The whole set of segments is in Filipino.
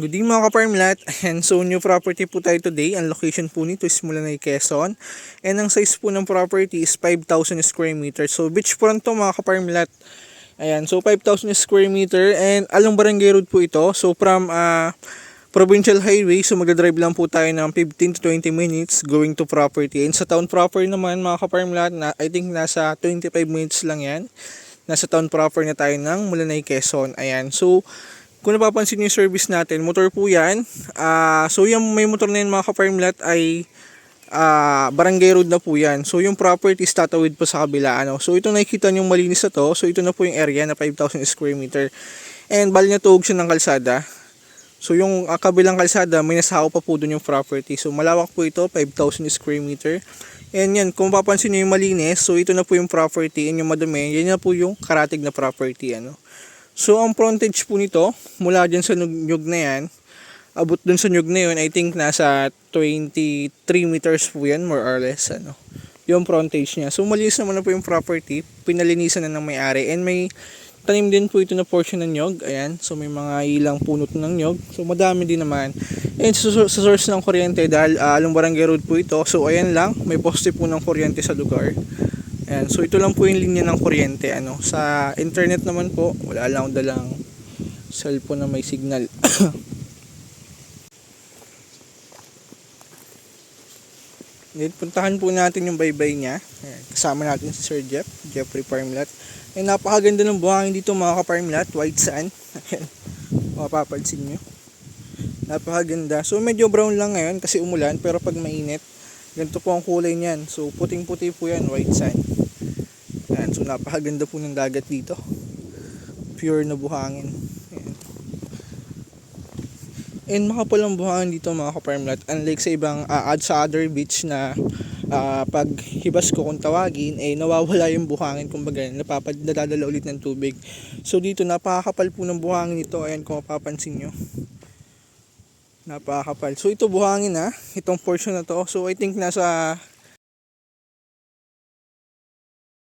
Good evening mga ka-farmlat. And so new property po tayo today. Ang location po nito is Mulanay, Quezon. And ang size po ng property is 5,000 square meter. So beachfront to mga ka-farmlat. Ayan, so 5,000 square meter and along Barangay Road po ito. So from Provincial Highway, so magdadrive lang po tayo ng 15 to 20 minutes going to property. And sa town proper naman mga ka-farmlat, I think nasa 25 minutes lang yan. Nasa town proper na tayo ng Mulanay, Quezon. Ayan, so kung napapansin niyo yung service natin, motor po yan. So yung may motor na yan mga ka-farmlat ay Barangay Road na po yan. So yung property is tatawid po sa kabila. So ito nakikita niyo yung malinis na to. So ito na po yung area na 5,000 square meter. And bali na tuog siya ng kalsada. So yung kabilang kalsada, may nasahaw pa po doon yung property. So malawak po ito, 5,000 square meter. And yan, kung mapapansin niyo yung malinis, so ito na po yung property. And yung madumi, yan na po yung karatig na property. So ang frontage po nito, mula dyan sa nyug na yan, abot dun sa nyug na yun, I think nasa 23 meters po yan, more or less, yung frontage niya. So malinis naman na po yung property, pinalinisan na ng may-ari, and may tanim din po ito na portion ng nyug, ayan, so may mga ilang punot ng nyug, so madami din naman. And sa source ng kuryente, dahil along Barangay Road po ito, so ayan lang, may poste po ng kuryente sa lugar. Ayan, so ito lang po yung linya ng kuryente. Sa internet naman po, wala lang dalang cellphone na may signal. Ngayon, puntahan po natin yung baybay niya. Ayan, kasama natin si Sir Jeffrey Farmlat. Ay, napakaganda ng buhangin dito mga ka-farmlat, white sand. Ayan, mapapansin nyo. Napakaganda. So medyo brown lang ngayon kasi umulan, pero pag mainit, ganito po ang kulay niyan. So puting-puti po yan, white sand. Ayan, so napakaganda po ng dagat dito. Pure na buhangin. Ayan. And makapal ang buhangin dito mga ka-farmlat. Unlike sa ibang sa other beach na pag hibas ko kung tawagin, nawawala yung buhangin. Kumbaga nadadala ulit ng tubig. So dito napakakapal po ng buhangin ito. Ayan kung mapapansin nyo. Napakakapal. So ito buhangin itong portion na to. So I think nasa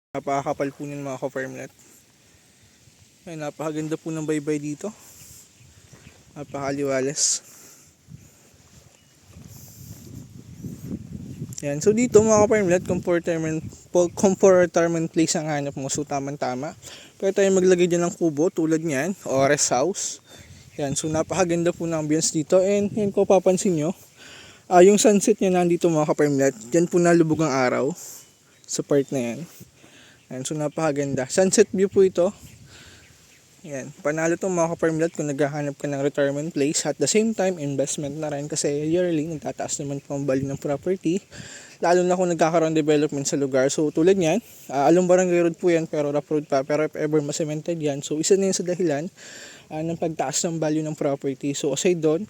napakakapal po ng mga ka-farmlat. Ay, napakaganda po ng baybay dito. Napakaliwalas. Yan. So dito mga ka-farmlat, comfort place ang hanap mo. So tama-tama. Pwede tayo maglagay dyan ng kubo tulad nyan o rest house. Yan, so napakaganda po ng ambience dito. And yan ko papansin nyo, yung sunset niya nandito mga ka-farmlat. Diyan po nalubog ang araw sa part na yan. Yan, so napakaganda. Sunset view po ito. Yan, panalo itong mga ka-farmlat kung naghahanap ka ng retirement place. At the same time, investment na rin kasi yearly nagtataas naman po ang value ng property. Lalo na kung nagkakaroon development sa lugar. So tulad yan, along Barangay Road po yan pero rough road pa. Pero if ever ma-cemented yan, so isa na yun sa dahilan ng pagtaas ng value ng property. So aside doon,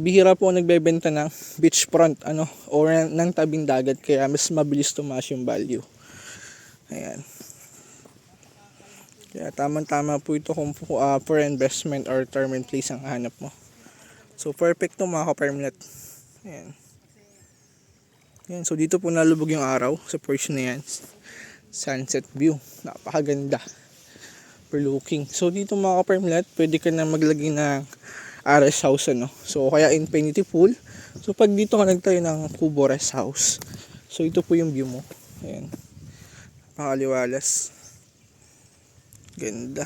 bihira po nagbebenta ng beachfront or ng tabing dagat, kaya mas mabilis tumaas yung value. Ayan. Kaya tamang-tama po ito kung for investment or retirement place ang hanap mo. So perfect to mga ka-farmlat. Ayan. Ayan. So dito po nalubog yung araw sa portion na yan. Sunset view. Napakaganda. Overlooking. So dito mga ka-farmlat, pwede ka na maglagay ng rest house So kaya infinity pool. So pag dito ka nagtayo ng kubo rest house. So ito po yung view mo. Ayan. Napakaliwalas. Ganda.